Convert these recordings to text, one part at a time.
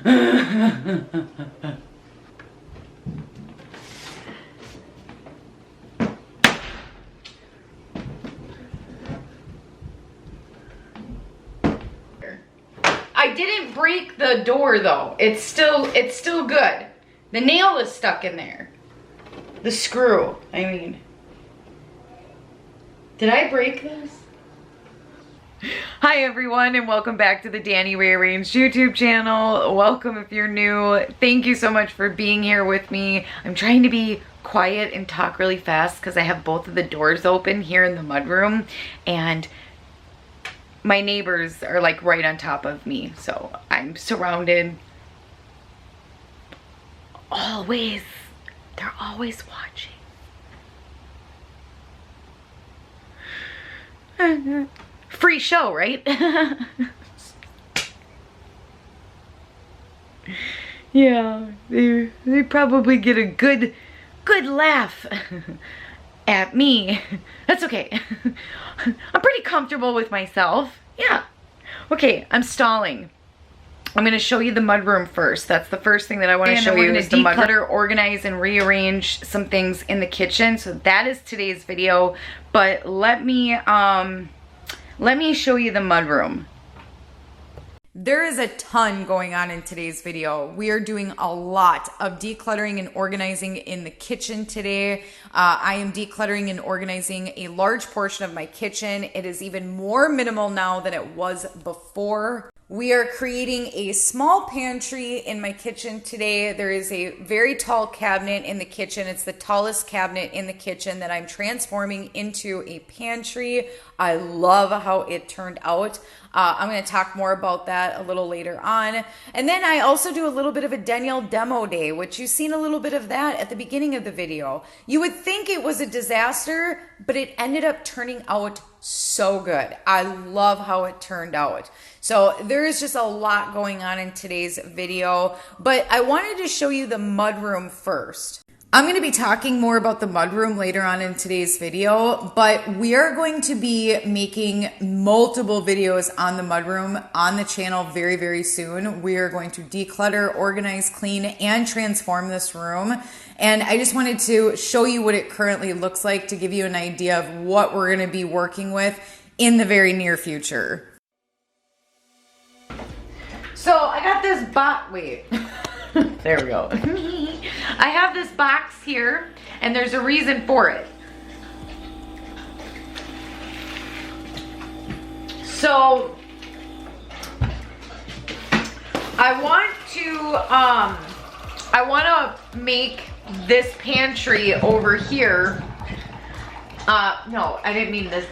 I didn't break the door though. It's still good. The nail is stuck in there. The screw, I mean. Did I break this? Hi everyone, and welcome back to the Danny Rearranged YouTube channel. Welcome if you're new. Thank you so much for being here with me. I'm trying to be quiet and talk really fast because I have both of the doors open here in the mudroom, and my neighbors are like right on top of me, so I'm surrounded. Always. They're always watching. Free show, right? Yeah, they probably get a good laugh at me. That's okay. I'm pretty comfortable with myself. Yeah. Okay, I'm stalling. I'm gonna show you the mudroom first. That's the first thing that I want to show you is the mudroom. Declutter, organize, and rearrange some things in the kitchen. So that is today's video. But let me show you the mudroom. There is a ton going on in today's video. We are doing a lot of decluttering and organizing in the kitchen today. I am decluttering and organizing a large portion of my kitchen. It is even more minimal now than it was before. We are creating a small pantry in my kitchen today. There is a very tall cabinet in the kitchen. It's the tallest cabinet in the kitchen that I'm transforming into a pantry. I love how it turned out. I'm going to talk more about that a little later on. And then I also do a little bit of a Danielle demo day, which you've seen a little bit of that at the beginning of the video. You would think it was a disaster, but it ended up turning out so good. I love how it turned out. So there is just a lot going on in today's video, but I wanted to show you the mudroom first. I'm going to be talking more about the mudroom later on in today's video, but we are going to be making multiple videos on the mudroom on the channel very, very soon. We are going to declutter, organize, clean, and transform this room. And I just wanted to show you what it currently looks like to give you an idea of what we're going to be working with in the very near future. So I got this wait. There we go. I have this box here, and there's a reason for it. So I want to make this pantry over here. No, I didn't mean this.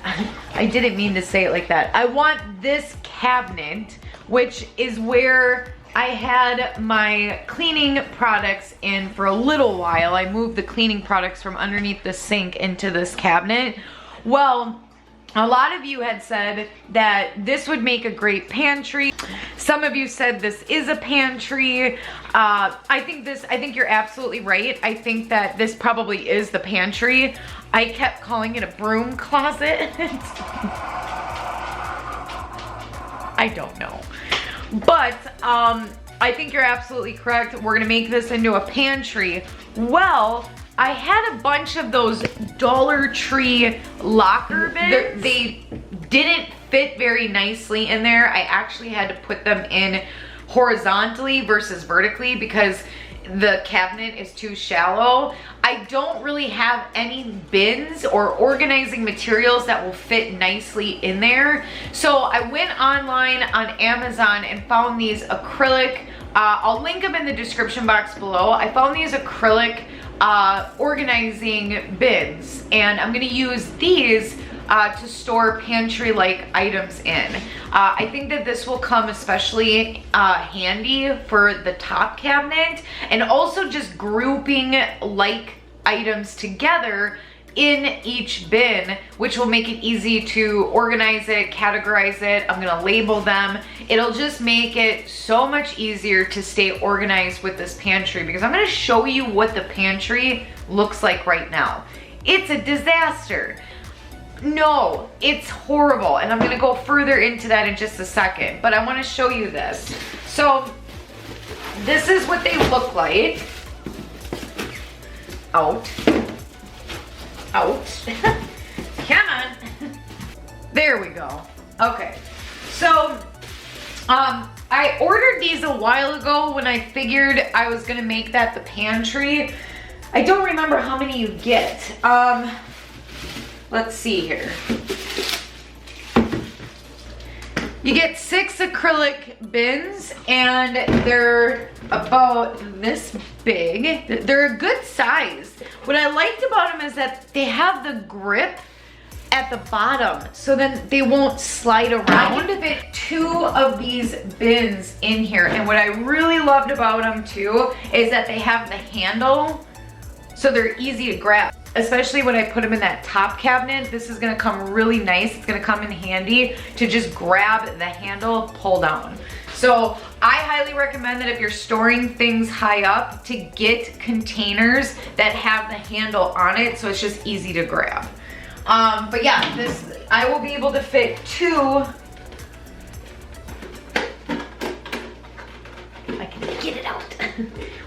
I didn't mean to say it like that. I want this cabinet, which is where I had my cleaning products in for a little while. I moved the cleaning products from underneath the sink into this cabinet. Well, a lot of you had said that this would make a great pantry. Some of you said this is a pantry. I think you're absolutely right. I think that this probably is the pantry. I kept calling it a broom closet. I don't know. But I think you're absolutely correct. We're gonna make this into a pantry. Well, I had a bunch of those Dollar Tree locker bins. They didn't fit very nicely in there. I actually had to put them in horizontally versus vertically because the cabinet is too shallow. I don't really have any bins or organizing materials that will fit nicely in there. So I went online on Amazon and found these acrylic, I'll link them in the description box below. I found these acrylic organizing bins, and I'm gonna use these to store pantry-like items in. I think that this will come especially handy for the top cabinet, and also just grouping like items together in each bin, which will make it easy to organize it, categorize it. I'm gonna label them. It'll just make it so much easier to stay organized with this pantry, because I'm gonna show you what the pantry looks like right now. It's a disaster. No, it's horrible, and I'm gonna go further into that in just a second, but I wanna show you this. So this is what they look like. Out. Out. Come on. There we go. Okay. So, I ordered these a while ago when I figured I was gonna make that the pantry. I don't remember how many you get. Let's see here. You get 6 acrylic bins and they're about this big. They're a good size. What I liked about them is that they have the grip at the bottom, so then they won't slide around. I can fit 2 of these bins in here, and what I really loved about them too is that they have the handle, so they're easy to grab. Especially when I put them in that top cabinet, this is gonna come really nice. It's gonna come in handy to just grab the handle, pull down. So I highly recommend that if you're storing things high up, to get containers that have the handle on it, so it's just easy to grab. But yeah, this, I will be able to fit 2. I can get it out.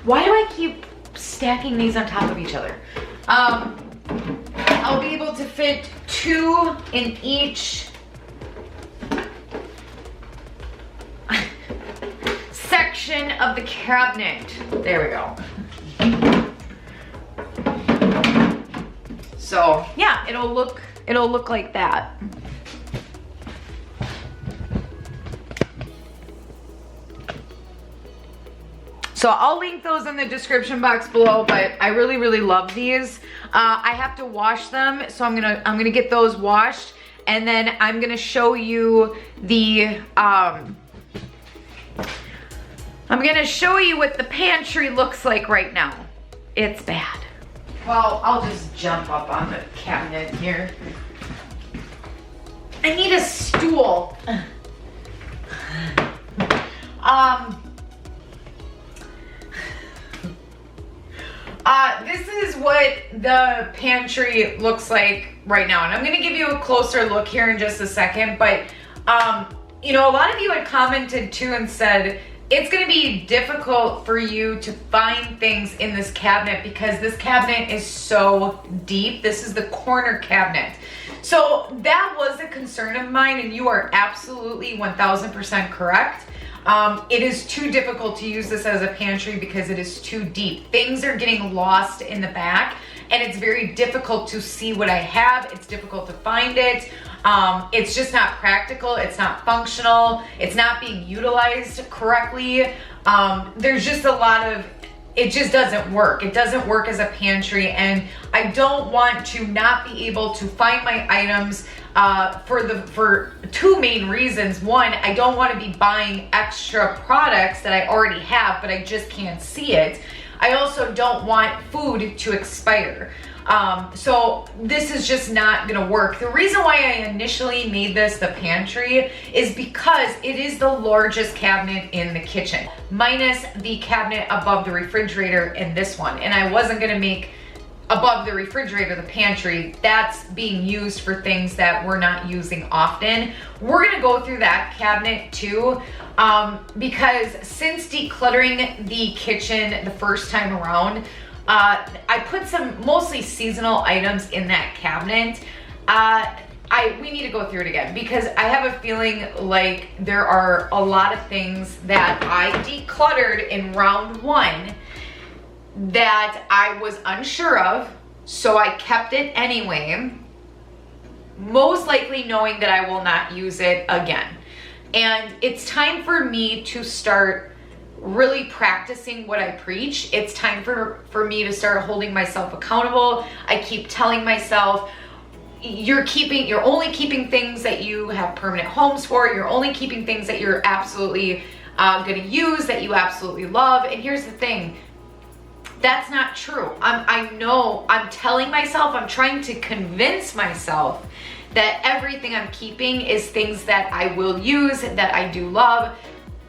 Why do I keep stacking these on top of each other? I'll be able to fit 2 in each section of the cabinet. There we go. So yeah, it'll look like that. So I'll link those in the description box below, but I really, really love these. I have to wash them, so I'm gonna get those washed, and then I'm gonna show you the, I'm gonna show you what the pantry looks like right now. It's bad. Well, I'll just jump up on the cabinet here. I need a stool. This is what the pantry looks like right now, and I'm gonna give you a closer look here in just a second, but you know, a lot of you had commented too and said it's gonna be difficult for you to find things in this cabinet because this cabinet is so deep. This is the corner cabinet. So that was a concern of mine, and you are absolutely 1000% correct. It is too difficult to use this as a pantry because it is too deep. Things are getting lost in the back, and it's very difficult to see what I have. It's difficult to find it. It's just not practical. It's not functional. It's not being utilized correctly. There's just a lot of, it just doesn't work. It doesn't work as a pantry, and I don't want to not be able to find my items for 2 main reasons. One, I don't want to be buying extra products that I already have, but I just can't see it. I also don't want food to expire. So this is just not gonna work. The reason why I initially made this the pantry is because it is the largest cabinet in the kitchen, minus the cabinet above the refrigerator and this one. And I wasn't gonna make above the refrigerator the pantry. That's being used for things that we're not using often. We're gonna go through that cabinet too, because since decluttering the kitchen the first time around, I put some mostly seasonal items in that cabinet. We need to go through it again because I have a feeling like there are a lot of things that I decluttered in round 1 that I was unsure of, so I kept it anyway, most likely knowing that I will not use it again. And it's time for me to start really practicing what I preach. It's time for me to start holding myself accountable. I keep telling myself, you're only keeping things that you have permanent homes for. You're only keeping things that you're absolutely gonna use, that you absolutely love. And here's the thing, that's not true. I know, I'm telling myself, I'm trying to convince myself that everything I'm keeping is things that I will use, that I do love.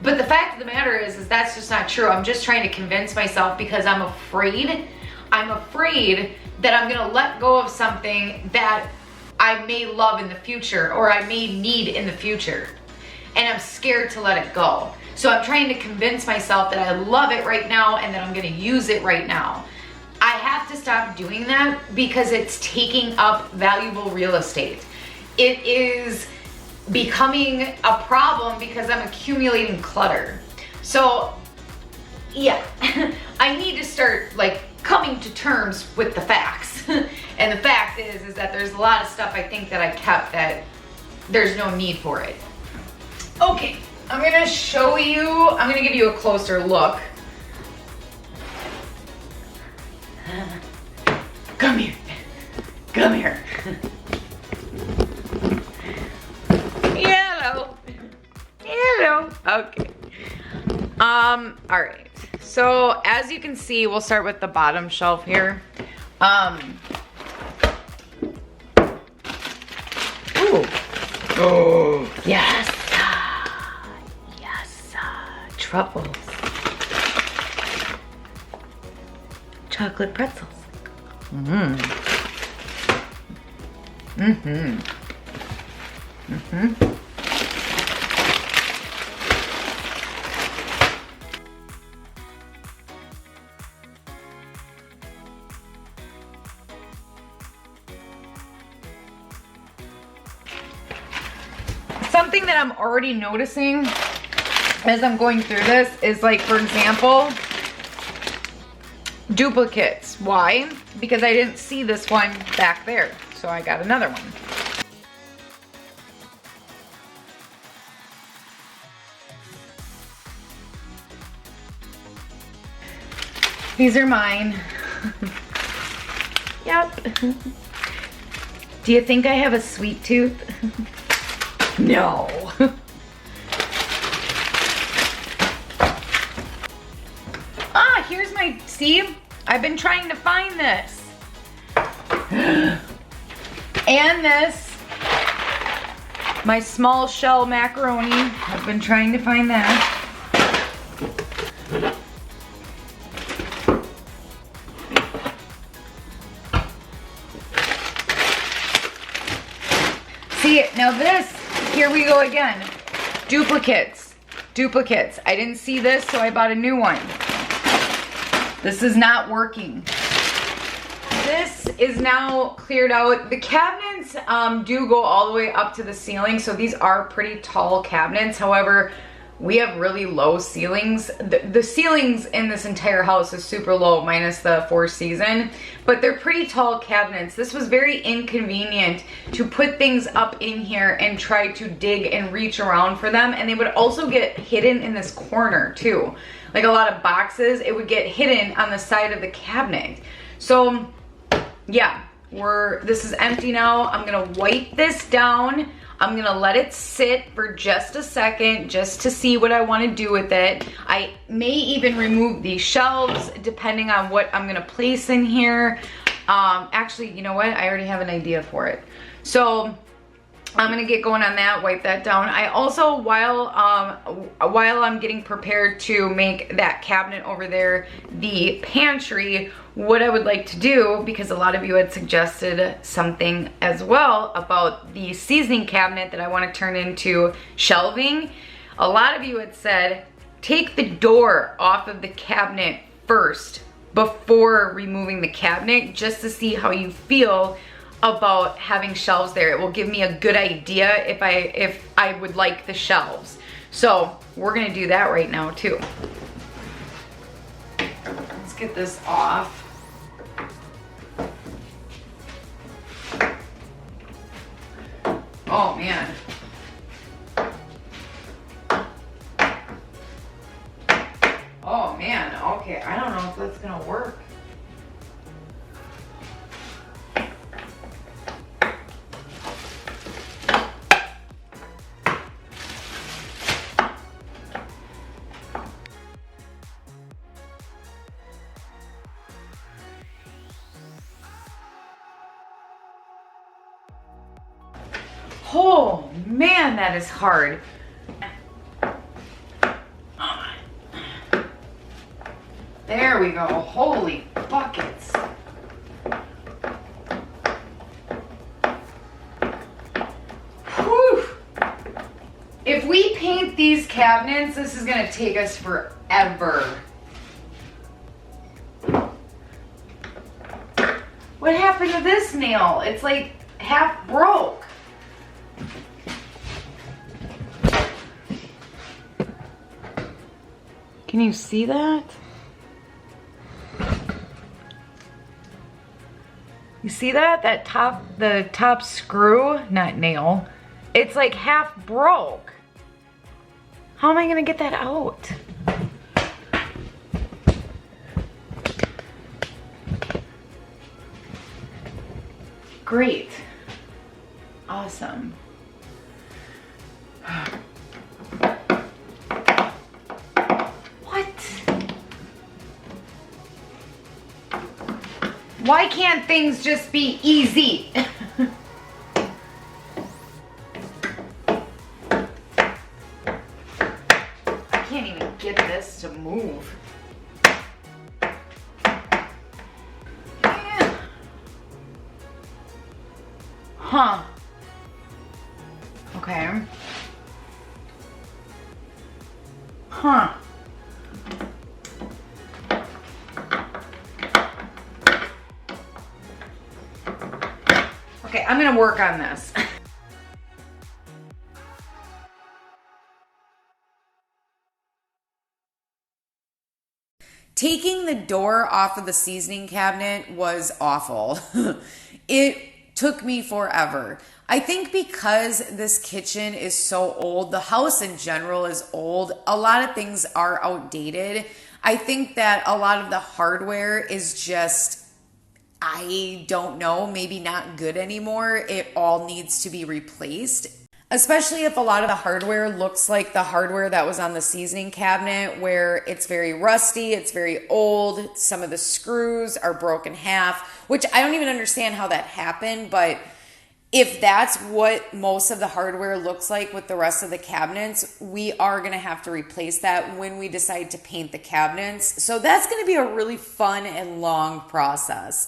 But the fact of the matter is that's just not true. I'm just trying to convince myself because I'm afraid that I'm gonna let go of something that I may love in the future or I may need in the future. and I'm scared to let it go. So I'm trying to convince myself that I love it right now and that I'm gonna use it right now. I have to stop doing that because it's taking up valuable real estate. It is becoming a problem because I'm accumulating clutter. So yeah, I need to start like coming to terms with the facts. And the fact is that there's a lot of stuff I think that I kept that there's no need for it. Okay, I'm gonna show you, I'm gonna give you a closer look. Come here, come here. Hello, hello, okay. All right, so as you can see, we'll start with the bottom shelf here. Ooh. Oh, yes. Yes. Truffles. Chocolate pretzels. Mm-hmm. Mm-hmm. Mm-hmm. Something that I'm already noticing as I'm going through this is, like, for example, duplicates. Why? Because I didn't see this one back there, so I got another one. These are mine. Yep. Do you think I have a sweet tooth? No. Ah, here's my, see? I've been trying to find this. And this. My small shell macaroni. I've been trying to find that. See, now this, here we go again. Duplicates. Duplicates. I didn't see this, so I bought a new one. This is not working. This is now cleared out. The cabinets do go all the way up to the ceiling, so these are pretty tall cabinets. However, we have really low ceilings. The ceilings in this entire house is super low, minus the 4-season, but they're pretty tall cabinets. This was very inconvenient to put things up in here and try to dig and reach around for them, and they would also get hidden in this corner too. Like a lot of boxes, it would get hidden on the side of the cabinet. So yeah, this is empty now. I'm gonna wipe this down. I'm gonna let it sit for just a second just to see what I want to do with it. I may even remove these shelves depending on what I'm gonna place in here. Actually, you know what? I already have an idea for it. So I'm gonna get going on that, wipe that down. I also, while I'm getting prepared to make that cabinet over there the pantry, what I would like to do, because a lot of you had suggested something as well about the seasoning cabinet that I want to turn into shelving. A lot of you had said, take the door off of the cabinet first before removing the cabinet, just to see how you feel about having shelves there. It will give me a good idea if I would like the shelves. So we're gonna do that right now too. Let's get this off. Oh man. Oh man, okay, I don't know if that's gonna work. Oh man, that is hard. There we go. Holy buckets. Whew. If we paint these cabinets, this is gonna take us forever. What happened to this nail? It's like half broke. Can you see that? You see that? The top screw, not nail, it's like half broke. How am I gonna get that out? Great. Awesome. What? Why can't things just be easy? I can't even get this to move. Huh. Okay. Huh. Okay, I'm gonna work on this. Taking the door off of the seasoning cabinet was awful. It took me forever. I think because this kitchen is so old, the house in general is old, a lot of things are outdated. I think that a lot of the hardware is just, I don't know, maybe not good anymore. It all needs to be replaced. Especially if a lot of the hardware looks like the hardware that was on the seasoning cabinet, where it's very rusty, it's very old, some of the screws are broken half, which I don't even understand how that happened, but if that's what most of the hardware looks like with the rest of the cabinets, we are going to have to replace that when we decide to paint the cabinets. So that's going to be a really fun and long process.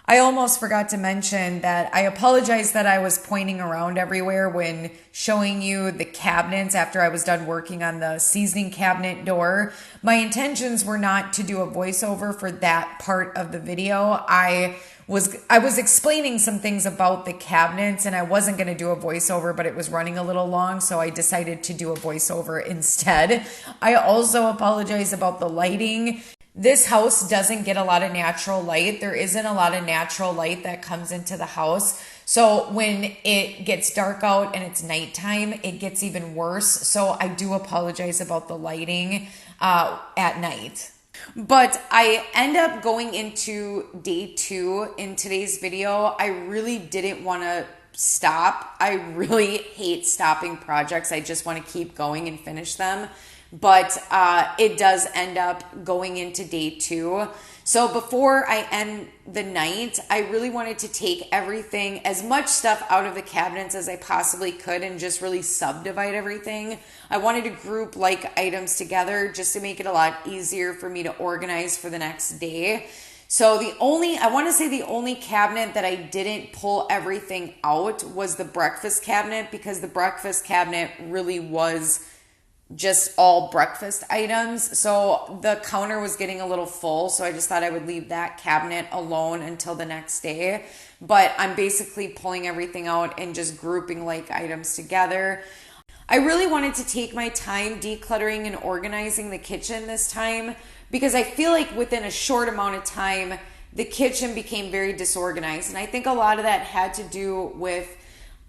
I almost forgot to mention that I apologize that I was pointing around everywhere when showing you the cabinets after I was done working on the seasoning cabinet door. My intentions were not to do a voiceover for that part of the video. I was explaining some things about the cabinets and I wasn't going to do a voiceover, but it was running a little long, so I decided to do a voiceover instead. I also apologize about the lighting. This house doesn't get a lot of natural light. There isn't a lot of natural light that comes into the house. So when it gets dark out and it's nighttime, it gets even worse. So I do apologize about the lighting at night. But I end up going into day 2 in today's video. I really didn't want to stop. I really hate stopping projects. I just want to keep going and finish them. But it does end up going into day 2. So before I end the night, I really wanted to take everything, as much stuff out of the cabinets as I possibly could, and just really subdivide everything. I wanted to group like items together just to make it a lot easier for me to organize for the next day. So the only cabinet that I didn't pull everything out was the breakfast cabinet, because the breakfast cabinet really was just all breakfast items. So the counter was getting a little full, so I just thought I would leave that cabinet alone until the next day. But I'm basically pulling everything out and just grouping like items together. I really wanted to take my time decluttering and organizing the kitchen this time, because I feel like within a short amount of time, the kitchen became very disorganized. And I think a lot of that had to do with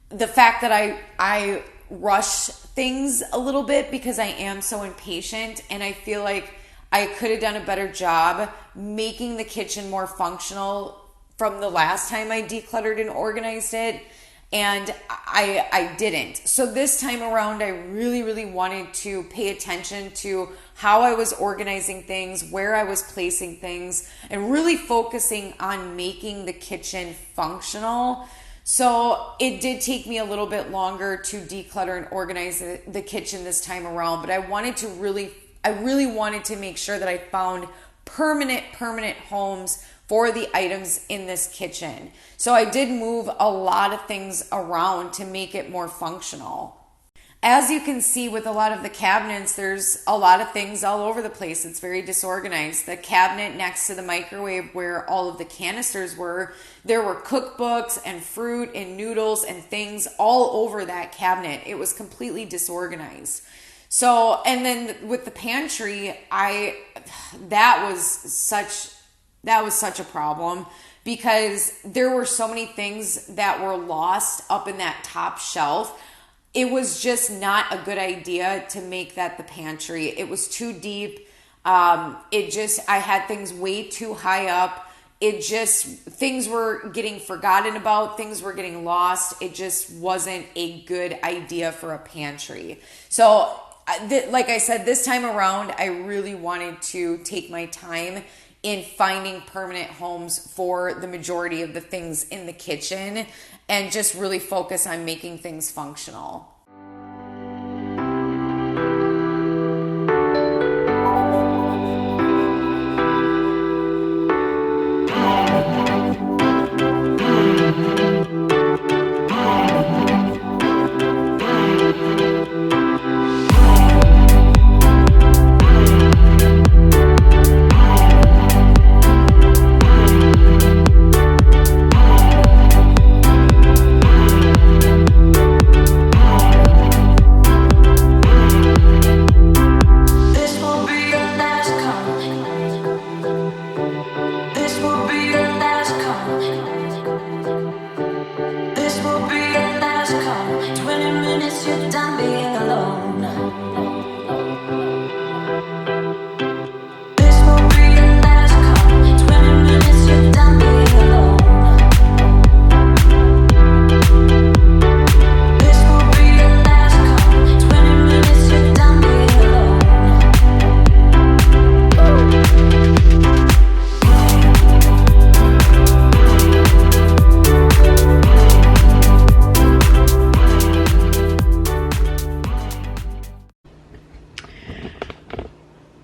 the fact that I rush things a little bit because I am so impatient, and I feel like I could have done a better job making the kitchen more functional from the last time I decluttered and organized it, and I didn't. So this time around, I really wanted to pay attention to how I was organizing things, where I was placing things, and really focusing on making the kitchen functional. So it did take me a little bit longer to declutter and organize the kitchen this time around, but I really wanted to make sure that I found permanent homes for the items in this kitchen. So I did move a lot of things around to make it more functional. As you can see with a lot of the cabinets, there's a lot of things all over the place. It's very disorganized. The cabinet next to the microwave where all of the canisters were, there were cookbooks and fruit and noodles and things all over that cabinet. It was completely disorganized. So, and then with the pantry, that was such a problem because there were so many things that were lost up in that top shelf. It was just not a good idea to make that the pantry. It was too deep. I had things way too high up. Things were getting forgotten about. Things were getting lost. It just wasn't a good idea for a pantry. So, like I said, this time around, I really wanted to take my time in finding permanent homes for the majority of the things in the kitchen and just really focus on making things functional.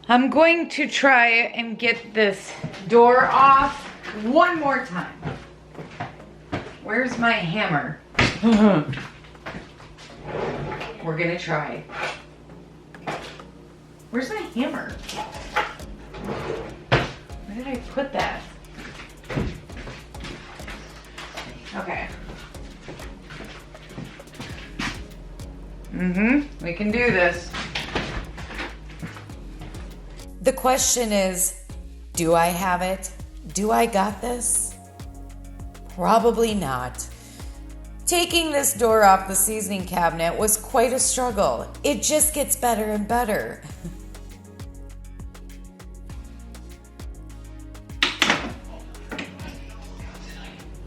I'm going to try and get this door off one more time. Where's my hammer? We're gonna try. Where's my hammer? Where did I put that? Okay. We can do this. The question is, do I have it? Do I got this? Probably not. Taking this door off the seasoning cabinet was quite a struggle. It just gets better and better.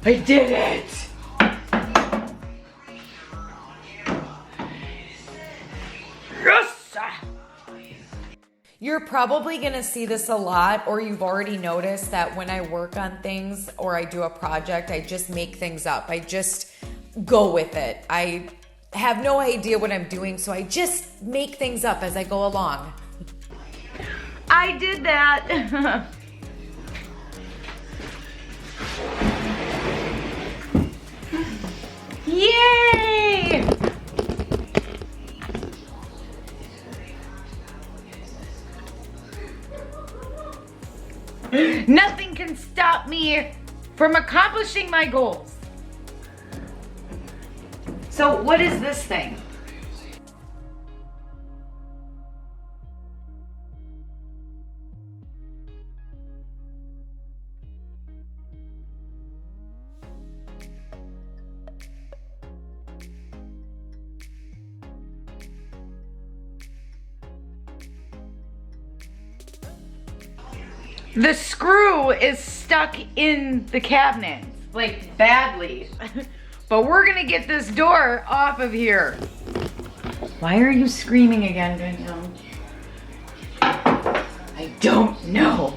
I did it! Yes! You're probably going to see this a lot, or you've already noticed that when I work on things or I do a project, I just make things up. I just go with it. I have no idea what I'm doing, so I just make things up as I go along. I did that. Yay! Nothing can stop me from accomplishing my goals. So what is this thing? The screw is stuck in the cabinet, like badly. But we're gonna get this door off of here. Why are you screaming again, Danielle? I don't know.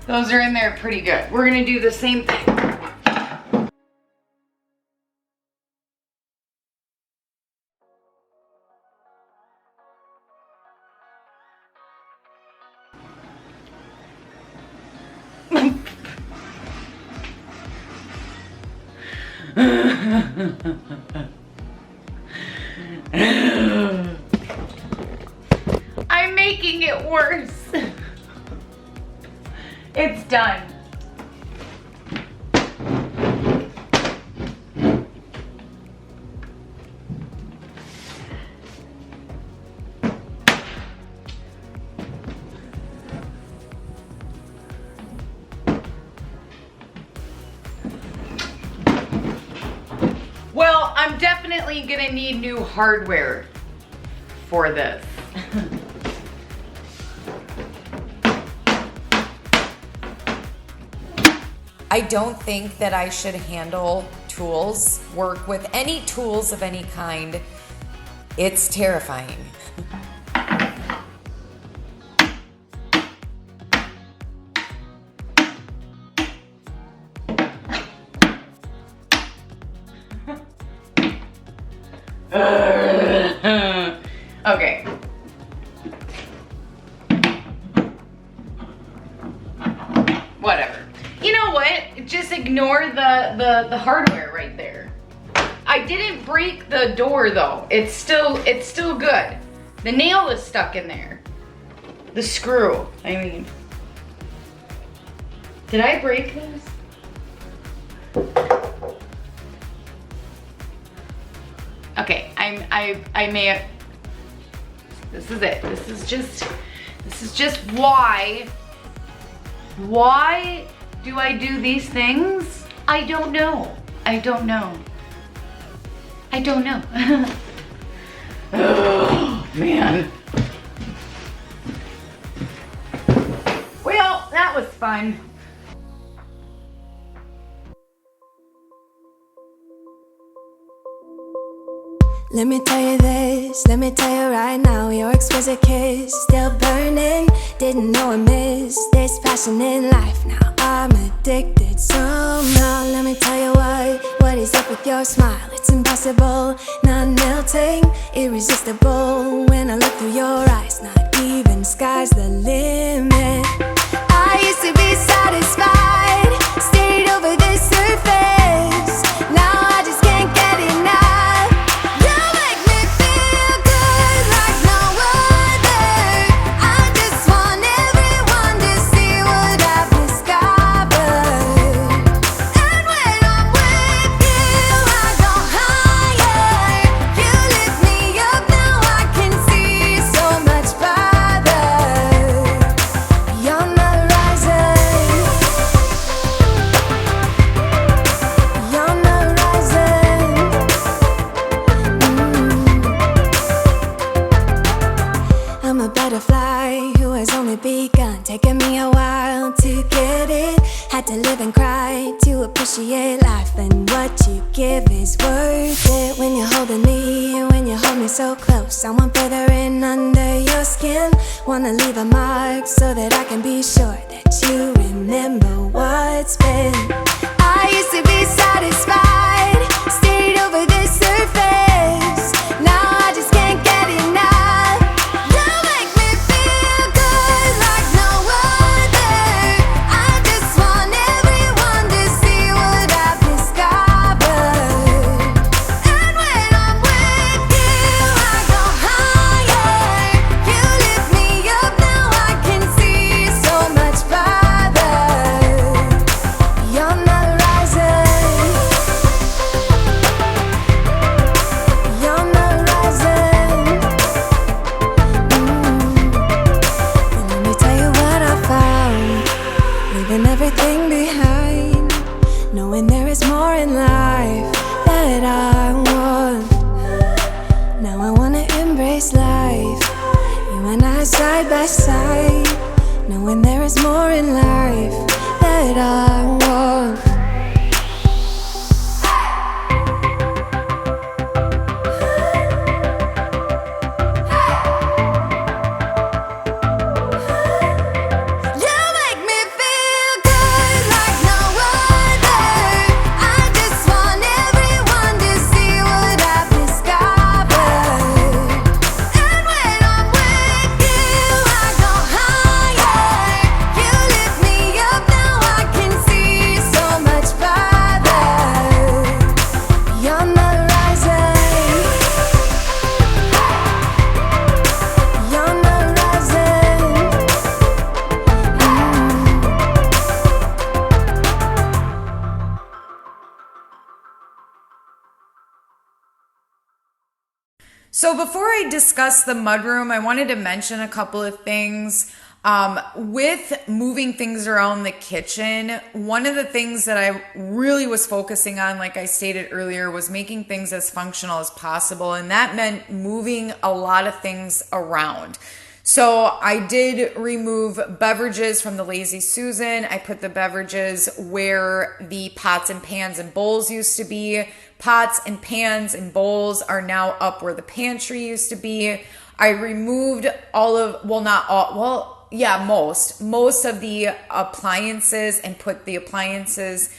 Those are in there pretty good. We're gonna do the same thing. I'm making it worse. It's done. Well, I'm definitely gonna need new hardware for this. I don't think that I should handle tools, work with any tools of any kind. It's terrifying. Okay. Whatever. You know what? Just ignore the hardware right there. I didn't break the door though. It's still good. The nail is stuck in there. The screw, I mean. Did I break this? Okay, I may have. This is it. This is just why do I do these things? I don't know. I don't know. Oh, man. Well, that was fun. Let me tell you this, let me tell you right now, your exquisite kiss still burning. Didn't know I missed this passion in life. Now I'm addicted somehow. Let me tell you what is up with your smile. It's impossible, not melting, irresistible. When I look through your eyes, not even sky's the limit. I used to be satisfied, stayed over the surface. Now I just can't get enough. Taking me a while to get it. Had to live and cry to appreciate life, and what you give is worth it. When you're holding me, when you hold me so close, I want further in under your skin. Wanna leave a mark so that I can be sure that you remember what's been. I used to be satisfied, stayed over the surface. Now I just can't get enough. Everything behind, knowing there is more in life that I want. Now I wanna embrace life, you and I side by side, knowing there is more in life that I want. You make me feel So before I discuss the mudroom, I wanted to mention a couple of things. With moving things around the kitchen, one of the things that I really was focusing on, like I stated earlier, was making things as functional as possible. And that meant moving a lot of things around. So I did remove beverages from the Lazy Susan. I put the beverages where the pots and pans and bowls used to be. Pots and pans and bowls are now up where the pantry used to be. I removed all of, well, not all, well, yeah, most of the appliances and put the appliances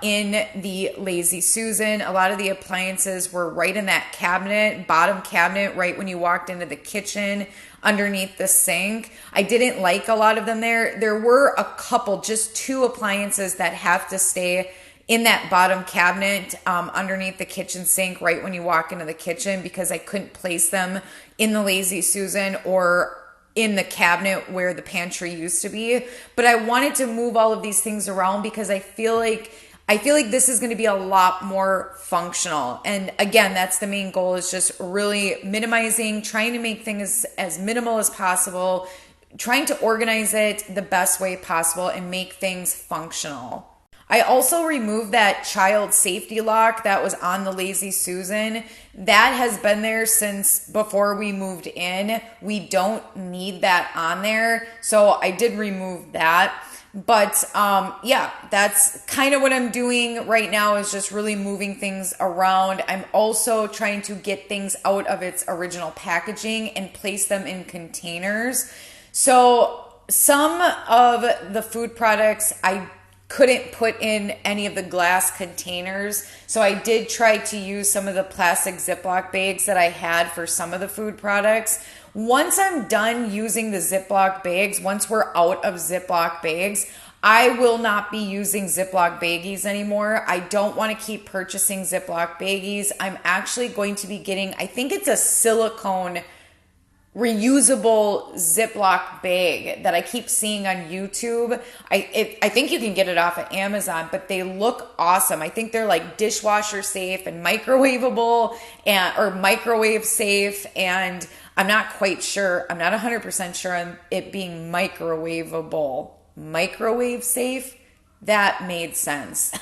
in the Lazy Susan. A lot of the appliances were right in that cabinet, bottom cabinet, right when you walked into the kitchen, underneath the sink. I didn't like a lot of them there. There were a couple, just 2 appliances that have to stay in that bottom cabinet underneath the kitchen sink right when you walk into the kitchen, because I couldn't place them in the Lazy Susan or in the cabinet where the pantry used to be. But I wanted to move all of these things around because I feel like this is going to be a lot more functional. And again, that's the main goal, is just really minimizing, trying to make things as minimal as possible, trying to organize it the best way possible and make things functional. I also removed that child safety lock that was on the Lazy Susan. That has been there since before we moved in. We don't need that on there. So I did remove that. But yeah, that's kind of what I'm doing right now, is just really moving things around. I'm also trying to get things out of its original packaging and place them in containers. So some of the food products I couldn't put in any of the glass containers. So I did try to use some of the plastic Ziploc bags that I had for some of the food products. Once I'm done using the Ziploc bags, once we're out of Ziploc bags, I will not be using Ziploc baggies anymore. I don't want to keep purchasing Ziploc baggies. I'm actually going to be getting, I think it's a silicone reusable Ziploc bag that I keep seeing on YouTube. I think you can get it off of Amazon, but they look awesome. I think they're like dishwasher safe and microwavable or microwave safe. And I'm not quite sure. I'm not 100% sure on it being microwavable. Microwave safe? That made sense.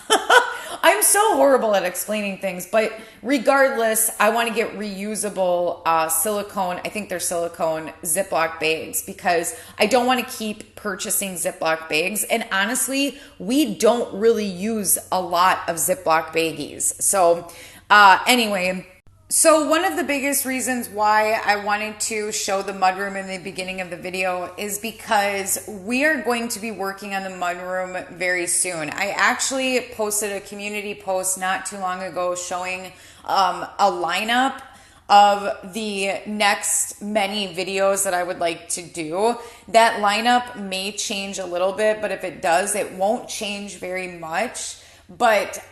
I'm so horrible at explaining things, but regardless, I want to get reusable silicone, I think they're silicone Ziploc bags, because I don't want to keep purchasing Ziploc bags. And honestly, we don't really use a lot of Ziploc baggies. So anyway, so one of the biggest reasons why I wanted to show the mudroom in the beginning of the video is because we are going to be working on the mudroom very soon. I actually posted a community post not too long ago showing a lineup of the next many videos that I would like to do. That lineup may change a little bit, but if it does, it won't change very much. But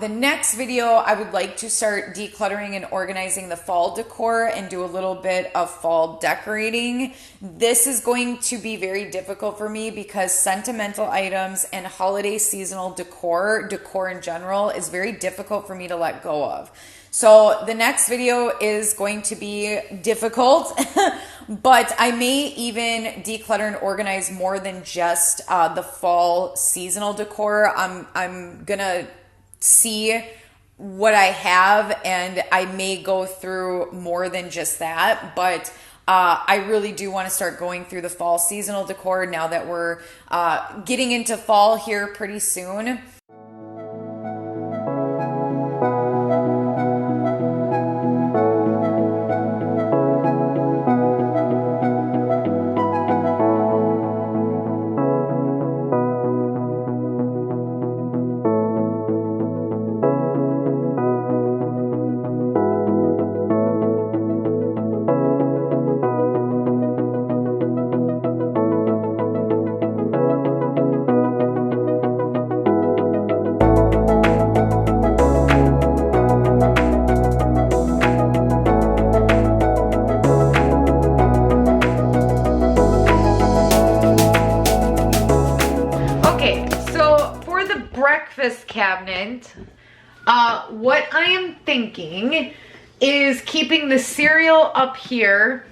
the next video, I would like to start decluttering and organizing the fall decor and do a little bit of fall decorating. This is going to be very difficult for me because sentimental items and holiday seasonal decor in general, is very difficult for me to let go of. So the next video is going to be difficult, but I may even declutter and organize more than just the fall seasonal decor. I'm gonna see what I have, and I may go through more than just that, but I really do want to start going through the fall seasonal decor now that we're getting into fall here pretty soon. Breakfast cabinet, what I am thinking is keeping the cereal up here,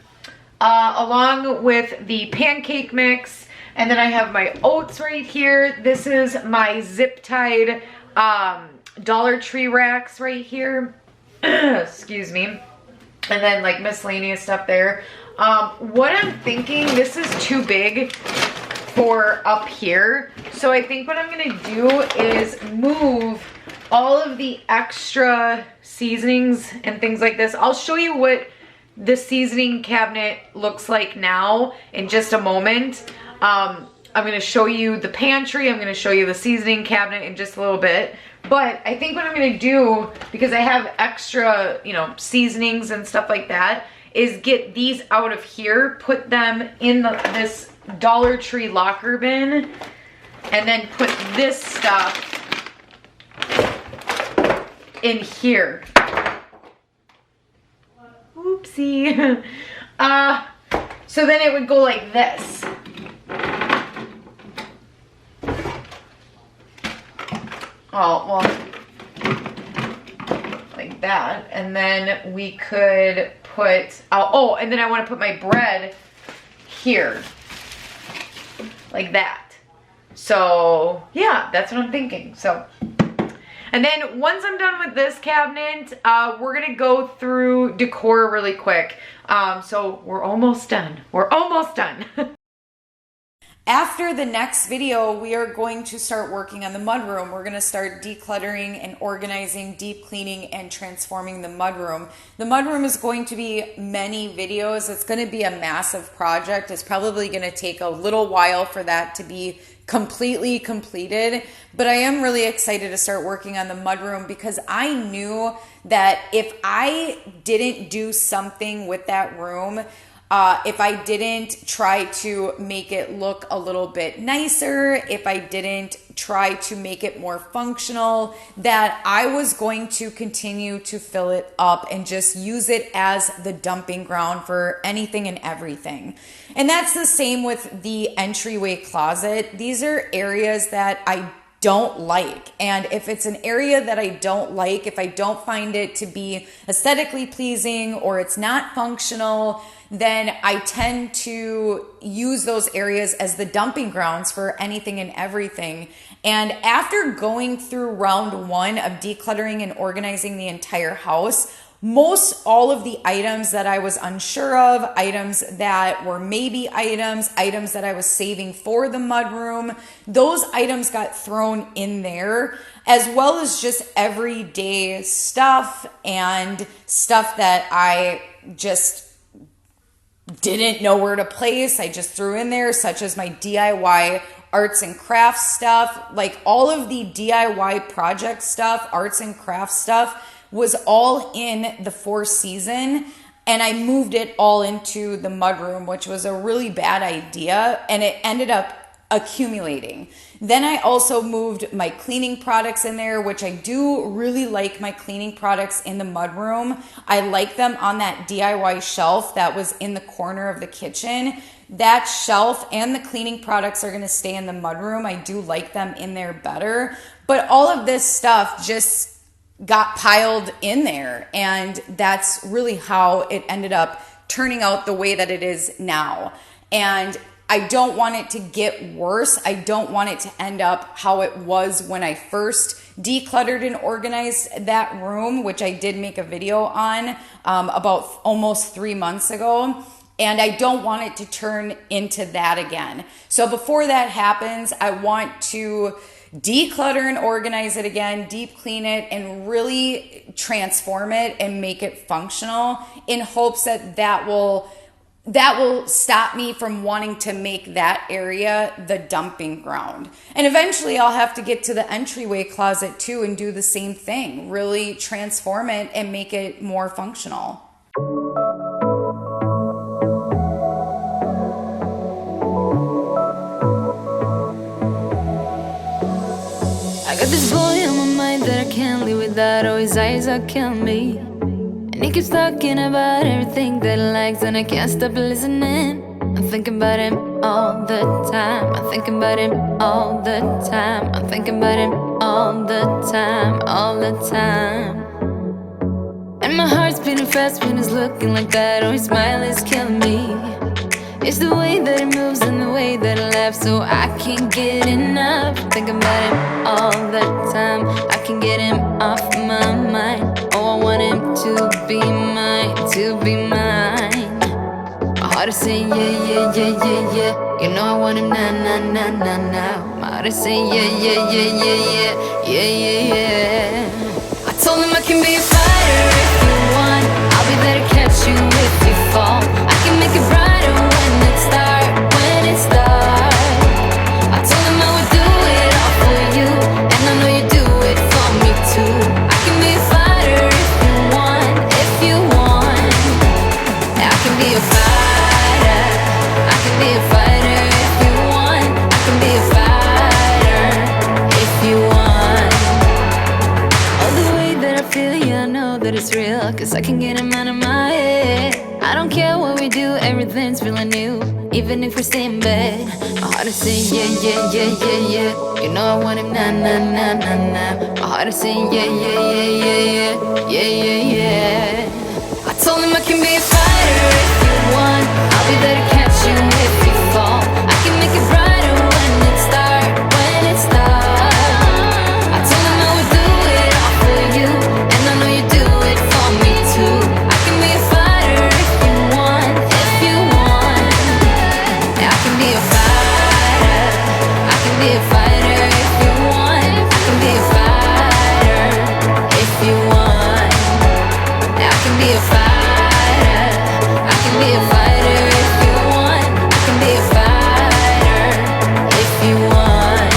along with the pancake mix. And then I have my oats right here. This is my zip-tied Dollar Tree racks right here. Excuse me. And then like miscellaneous stuff there. What I'm thinking, this is too big for up here. So I think what I'm gonna do is move all of the extra seasonings and things like this. I'll show you what the seasoning cabinet looks like now in just a moment. I'm gonna show you the pantry, I'm gonna show you the seasoning cabinet in just a little bit. But I think what I'm gonna do, because I have extra, you know, seasonings and stuff like that, is get these out of here, put them in this Dollar Tree locker bin, and then put this stuff in here. Oopsie. So then it would go like this. Oh, well, like that. And then we could put, oh, and then I want to put my bread here, like that. So yeah, that's what I'm thinking. So, and then once I'm done with this cabinet, we're gonna go through decor really quick. So we're almost done. We're almost done. After the next video, we are going to start working on the mudroom. We're going to start decluttering and organizing, deep cleaning, and transforming the mudroom. The mudroom is going to be many videos. It's going to be a massive project. It's probably going to take a little while for that to be completely completed, but I am really excited to start working on the mudroom because I knew that if I didn't do something with that room, if I didn't try to make it look a little bit nicer, if I didn't try to make it more functional, that I was going to continue to fill it up and just use it as the dumping ground for anything and everything. And that's the same with the entryway closet. These are areas that I don't like. And if it's an area that I don't like, if I don't find it to be aesthetically pleasing or it's not functional, then I tend to use those areas as the dumping grounds for anything and everything. And after going through round one of decluttering and organizing the entire house, most all of the items that I was unsure of, items that were maybe items that I was saving for the mudroom, those items got thrown in there, as well as just everyday stuff and stuff that I just didn't know where to place. I just threw in there, such as my DIY arts and crafts stuff. Like all of the DIY project stuff, arts and crafts stuff, was all in the 4 season, and I moved it all into the mudroom, which was a really bad idea, and it ended up accumulating. Then I also moved my cleaning products in there, which I do really like my cleaning products in the mudroom. I like them on that DIY shelf that was in the corner of the kitchen. That shelf and the cleaning products are going to stay in the mudroom. I do like them in there better, but all of this stuff just got piled in there, and that's really how it ended up turning out the way that it is now. And I don't want it to get worse. I don't want it to end up how it was when I first decluttered and organized that room, which I did make a video on about almost 3 months ago. And I don't want it to turn into that again. So before that happens, I want to declutter and organize it again, deep clean it, and really transform it and make it functional in hopes that that will stop me from wanting to make that area the dumping ground. And eventually I'll have to get to the entryway closet too and do the same thing, really transform it and make it more functional. I got this boy on my mind that I can't live without. Oh, his eyes are killing me. And he keeps talking about everything that he likes, and I can't stop listening. I'm thinking about him all the time. I'm thinking about him all the time. I'm thinking about him all the time, all the time. And my heart's beating fast when it's looking like that. Oh, his smile is killing me. It's the way that it moves and the way that it laughs, so I can't get enough. Think about him all the time. I can't get him off my mind. Oh, I want him to be mine, to be mine. My heart is saying yeah, yeah, yeah, yeah, yeah. You know I want him now, now, now, now, now. My heart is saying yeah, yeah, yeah, yeah, yeah, yeah, yeah, yeah. I told him I can be a fighter if you want. I'll be there to catch you if you fall. I can make it brighter when it starts, when it starts. I told him I would do it all for you, and I know you do it for me too. I can be a fighter if you want, if you want. I can be a fighter, I can be a fighter if you want. I can be a fighter if you want. Oh, the way that I feel, yeah, I know that it's real, 'cause I can get him out of my head. I don't care what we do, everything's feeling new, even if we stay in bed. My heart is saying yeah, yeah, yeah, yeah, yeah. You know I want him now, now, now, now, now. My heart is saying yeah, yeah, yeah, yeah, yeah, yeah, yeah, yeah. I told him I can be a fighter if you want. I'll be there to catch you if you fall. I can make it brighter when it starts, when it starts. I told him I would do it all for you, and I know you do it for me too. I can be a fighter if you want, if you want. I can be a fighter, I can be a fighter if you want. I can be a fighter if you want. I can be a fighter, I can be a fighter if you want. I can be a fighter if you want.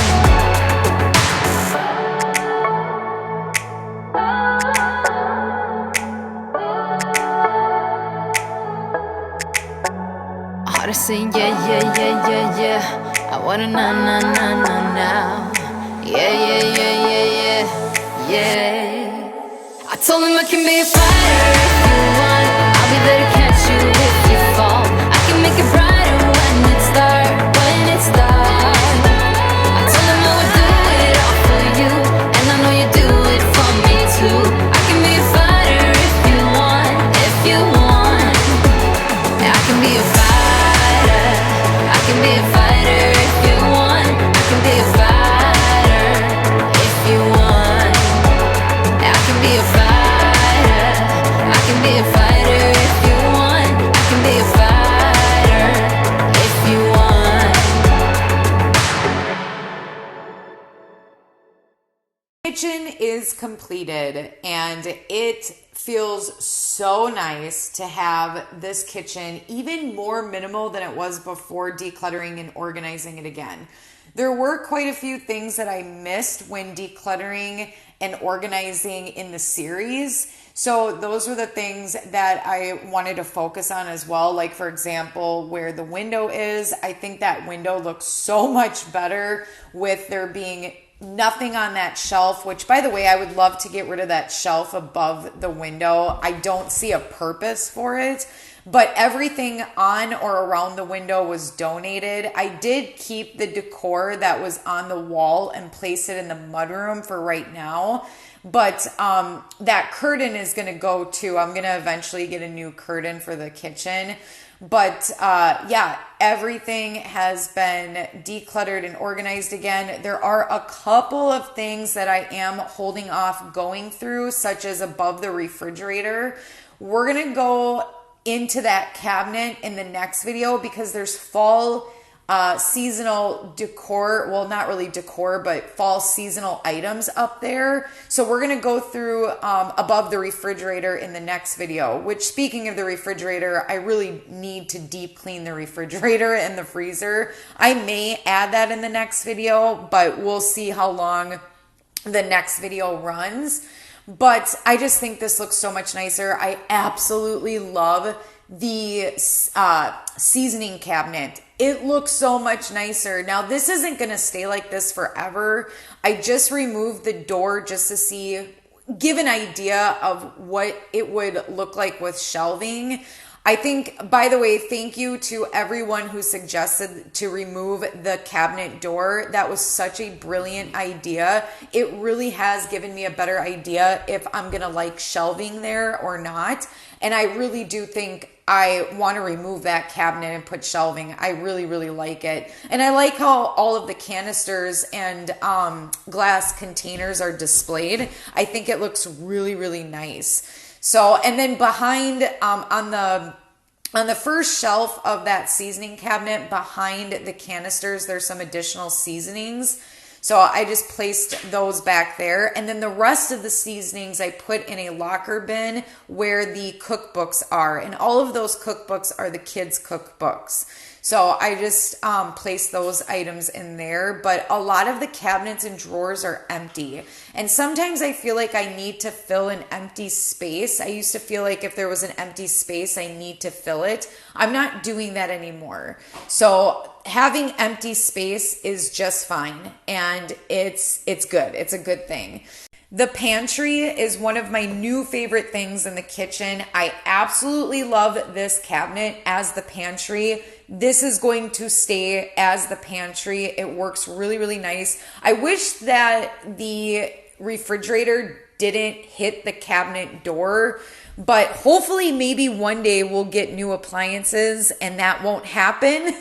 My heart is saying yeah, yeah, yeah, yeah, yeah. I wanna now, now, now, now, now. Yeah, yeah, yeah, yeah, yeah, yeah. I told him I can be a fighter if you want. I'll be there to catch you if you fall. I can make it brighter when it starts, when it starts. I told him I would do it all for you, and I know you do it for me too. I can be a fighter if you want, if you want. I can be a fighter, I can be a fighter if you want. I can be a fighter if you want. I can be a fighter, I can be a fighter if you want. I can be a fighter if you want. Kitchen is completed, and it feels so nice to have this kitchen even more minimal than it was before decluttering and organizing it again. There were quite a few things that I missed when decluttering and organizing in the series. So those were the things that I wanted to focus on as well. Like, for example, where the window is, I think that window looks so much better with there being nothing on that shelf, which, by the way, I would love to get rid of that shelf above the window. I don't see a purpose for it, but everything on or around the window was donated. I did keep the decor that was on the wall and place it in the mudroom for right now. But that curtain is going to go too. I'm going to eventually get a new curtain for the kitchen. But yeah, everything has been decluttered and organized again. There are a couple of things that I am holding off going through, such as above the refrigerator. We're going to go into that cabinet in the next video because there's fall seasonal decor, well, not really decor, but fall seasonal items up there. So we're going to go through above the refrigerator in the next video, which, speaking of the refrigerator, I really need to deep clean the refrigerator and the freezer. I may add that in the next video, but we'll see how long the next video runs. But I just think this looks so much nicer. I absolutely love the seasoning cabinet. It looks so much nicer. Now, this isn't going to stay like this forever. I just removed the door just to give an idea of what it would look like with shelving. I think, by the way, thank you to everyone who suggested to remove the cabinet door. That was such a brilliant idea. It really has given me a better idea if I'm going to like shelving there or not. And I really do think I want to remove that cabinet and put shelving. I really, really like it. And I like how all of the canisters and glass containers are displayed. I think it looks really, really nice. So, and then behind, on the first shelf of that seasoning cabinet, behind the canisters, there's some additional seasonings. So I just placed those back there. And then the rest of the seasonings I put in a locker bin where the cookbooks are. And all of those cookbooks are the kids' cookbooks. So I just placed those items in there. But a lot of the cabinets and drawers are empty. And sometimes I feel like I need to fill an empty space. I used to feel like if there was an empty space, I need to fill it. I'm not doing that anymore. So having empty space is just fine. And it's good. It's a good thing. The pantry is one of my new favorite things in the kitchen. I absolutely love this cabinet as the pantry. This is going to stay as the pantry. It works really, really nice. I wish that the refrigerator didn't hit the cabinet door, but hopefully maybe one day we'll get new appliances and that won't happen.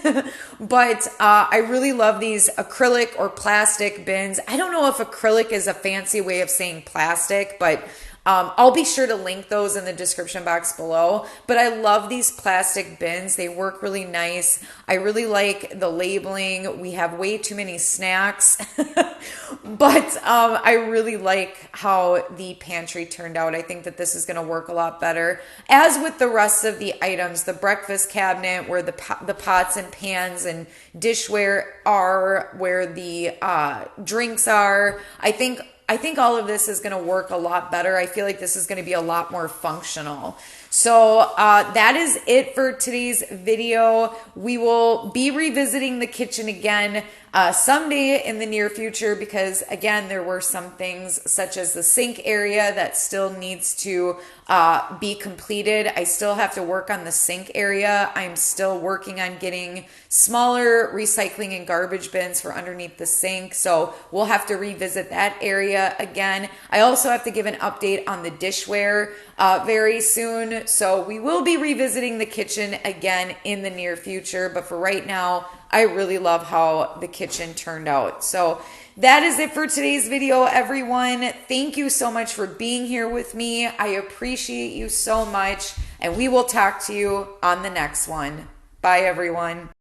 But I really love these acrylic or plastic bins. I don't know if acrylic is a fancy way of saying plastic, but I'll be sure to link those in the description box below. But I love these plastic bins. They work really nice. I really like the labeling. We have way too many snacks. But I really like how the pantry turned out. I think that this is going to work a lot better. As with the rest of the items, the breakfast cabinet where the pots and pans and dishware are, where the drinks are, I think all of this is going to work a lot better. I feel like this is going to be a lot more functional. So that is it for today's video. We will be revisiting the kitchen again someday in the near future because, again, there were some things such as the sink area that still needs to be completed. I still have to work on the sink area. I'm still working on getting smaller recycling and garbage bins for underneath the sink. So we'll have to revisit that area again. I also have to give an update on the dishware very soon. So we will be revisiting the kitchen again in the near future. But for right now, I really love how the kitchen turned out. So that is it for today's video, everyone. Thank you so much for being here with me. I appreciate you so much. And we will talk to you on the next one. Bye, everyone.